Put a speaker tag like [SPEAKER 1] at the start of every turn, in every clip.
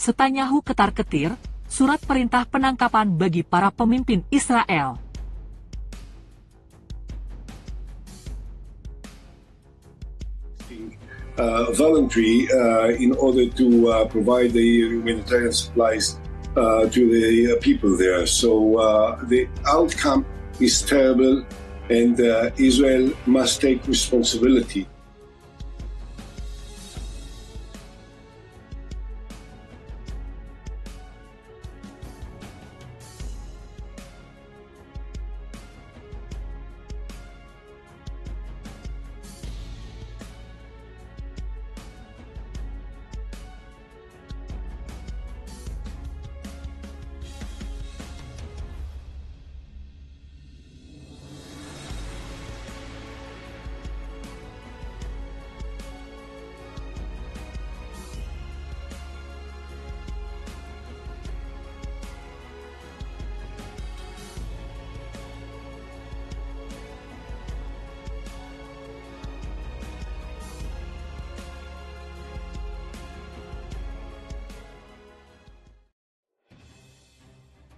[SPEAKER 1] Netanyahu ketar-ketir, surat perintah penangkapan bagi para pemimpin Israel.
[SPEAKER 2] Voluntary in order to provide the humanitarian supplies to the people there. So the outcome is terrible, and Israel must take responsibility.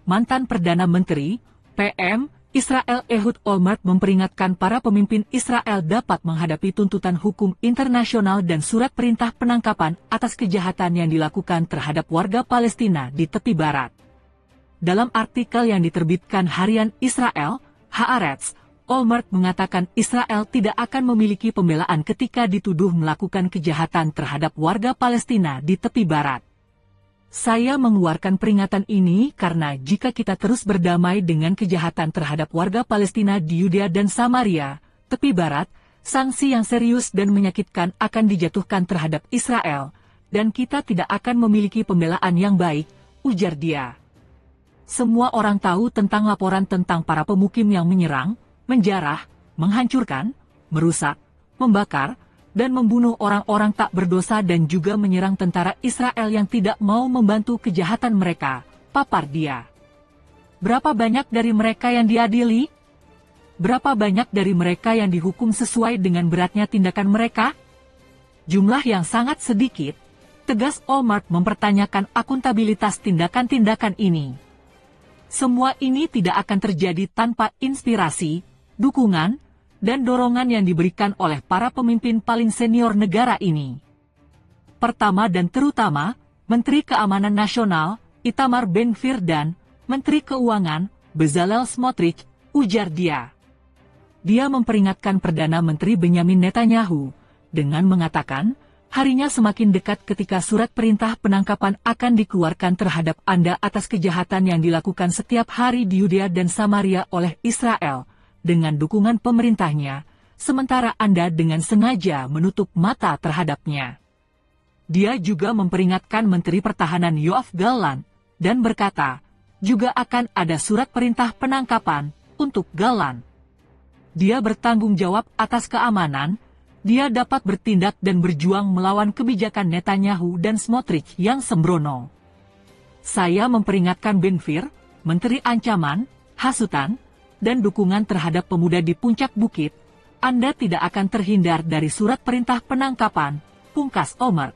[SPEAKER 1] Mantan Perdana Menteri, PM, Israel Ehud Olmert memperingatkan para pemimpin Israel dapat menghadapi tuntutan hukum internasional dan surat perintah penangkapan atas kejahatan yang dilakukan terhadap warga Palestina di tepi barat. Dalam artikel yang diterbitkan harian Israel, Haaretz, Olmert mengatakan Israel tidak akan memiliki pembelaan ketika dituduh melakukan kejahatan terhadap warga Palestina di tepi barat. Saya mengeluarkan peringatan ini karena jika kita terus berdamai dengan kejahatan terhadap warga Palestina di Yudea dan Samaria, tepi barat, sanksi yang serius dan menyakitkan akan dijatuhkan terhadap Israel, dan kita tidak akan memiliki pembelaan yang baik, ujar dia. Semua orang tahu tentang laporan tentang para pemukim yang menyerang, menjarah, menghancurkan, merusak, membakar, dan membunuh orang-orang tak berdosa dan juga menyerang tentara Israel yang tidak mau membantu kejahatan mereka, papar dia. Berapa banyak dari mereka yang diadili? Berapa banyak dari mereka yang dihukum sesuai dengan beratnya tindakan mereka? Jumlah yang sangat sedikit, tegas Olmert mempertanyakan akuntabilitas tindakan-tindakan ini. Semua ini tidak akan terjadi tanpa inspirasi, dukungan, dan dorongan yang diberikan oleh para pemimpin paling senior negara ini. Pertama dan terutama, Menteri Keamanan Nasional, Itamar Ben-Gvir dan Menteri Keuangan, Bezalel Smotrich, ujar dia. Dia memperingatkan Perdana Menteri Benyamin Netanyahu, dengan mengatakan, harinya semakin dekat ketika surat perintah penangkapan akan dikeluarkan terhadap Anda atas kejahatan yang dilakukan setiap hari di Yudea dan Samaria oleh Israel, dengan dukungan pemerintahnya, sementara Anda dengan sengaja menutup mata terhadapnya. Dia juga memperingatkan Menteri Pertahanan Yoav Gallant, dan berkata, juga akan ada surat perintah penangkapan untuk Gallant. Dia bertanggung jawab atas keamanan, dia dapat bertindak dan berjuang melawan kebijakan Netanyahu dan Smotrich yang sembrono. Saya memperingatkan Ben-Gvir, Menteri Ancaman, Hasutan, dan dukungan terhadap pemuda di puncak bukit, Anda tidak akan terhindar dari surat perintah penangkapan, pungkas Olmert.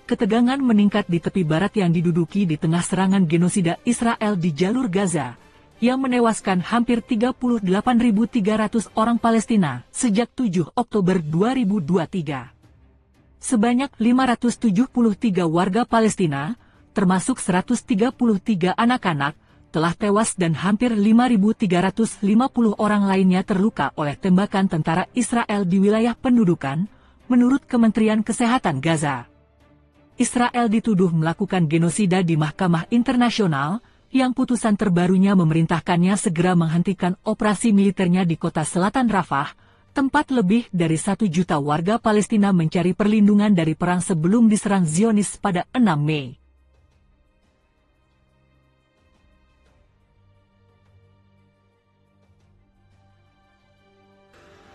[SPEAKER 1] Ketegangan meningkat di tepi barat yang diduduki di tengah serangan genosida Israel di jalur Gaza, yang menewaskan hampir 38.300 orang Palestina sejak 7 Oktober 2023. Sebanyak 573 warga Palestina, termasuk 133 anak-anak, telah tewas dan hampir 5.350 orang lainnya terluka oleh tembakan tentara Israel di wilayah pendudukan, menurut Kementerian Kesehatan Gaza. Israel dituduh melakukan genosida di Mahkamah Internasional, yang putusan terbarunya memerintahkannya segera menghentikan operasi militernya di kota selatan Rafah, tempat lebih dari 1 juta warga Palestina mencari perlindungan dari perang sebelum diserang Zionis pada 6 Mei.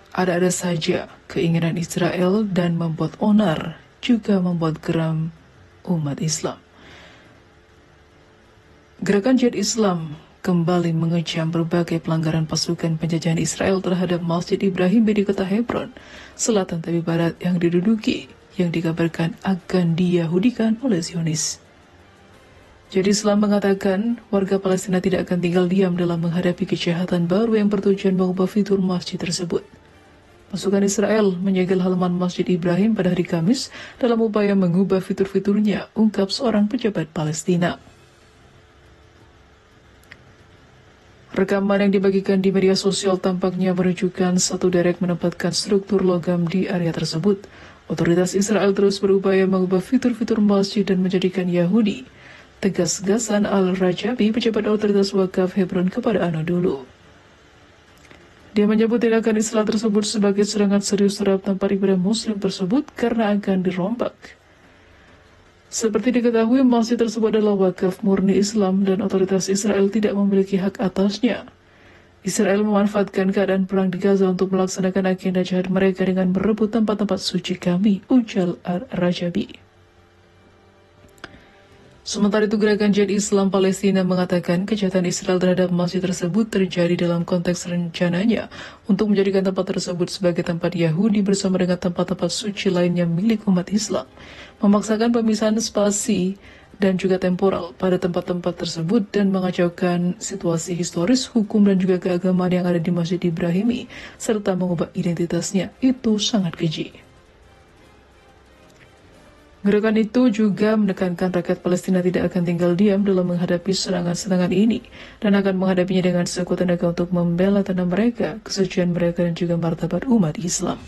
[SPEAKER 3] Ada-ada saja keinginan Israel dan membuat onar, juga membuat geram umat Islam. Gerakan Jihad Islam kembali mengecam berbagai pelanggaran pasukan penjajahan Israel terhadap Masjid Ibrahim di kota Hebron, selatan tepi barat yang diduduki, yang dikabarkan akan diyahudikan oleh Zionis. Jihad Islam mengatakan warga Palestina tidak akan tinggal diam dalam menghadapi kejahatan baru yang bertujuan mengubah fitur masjid tersebut. Pasukan Israel menyegel halaman Masjid Ibrahim pada hari Kamis dalam upaya mengubah fitur-fiturnya, ungkap seorang pejabat Palestina. Rekaman yang dibagikan di media sosial tampaknya menunjukkan satu derek menempatkan struktur logam di area tersebut. Otoritas Israel terus berupaya mengubah fitur-fitur masjid dan menjadikan Yahudi. Tegas Ghassan Al-Rajabi, pejabat otoritas wakaf Hebron, kepada Anadolu. Dia menyebut tindakan Israel tersebut sebagai serangan serius terhadap tempat ibadah Muslim tersebut karena akan dirombak. Seperti diketahui, masjid tersebut adalah wakaf murni Islam dan otoritas Israel tidak memiliki hak atasnya. Israel memanfaatkan keadaan perang di Gaza untuk melaksanakan agenda jahat mereka dengan merebut tempat-tempat suci kami, ujar Al-Rajabi. Sementara itu, Gerakan Jihad Islam Palestina mengatakan kejahatan Israel terhadap masjid tersebut terjadi dalam konteks rencananya untuk menjadikan tempat tersebut sebagai tempat Yahudi bersama dengan tempat-tempat suci lainnya milik umat Islam, memaksakan pemisahan spasi dan juga temporal pada tempat-tempat tersebut dan mengacaukan situasi historis, hukum dan juga keagamaan yang ada di Masjid Ibrahimi, serta mengubah identitasnya. Itu sangat keji. Gerakan itu juga menekankan rakyat Palestina tidak akan tinggal diam dalam menghadapi serangan-serangan ini dan akan menghadapinya dengan sekuat tenaga untuk membela tanah mereka, kesucian mereka dan juga martabat umat Islam.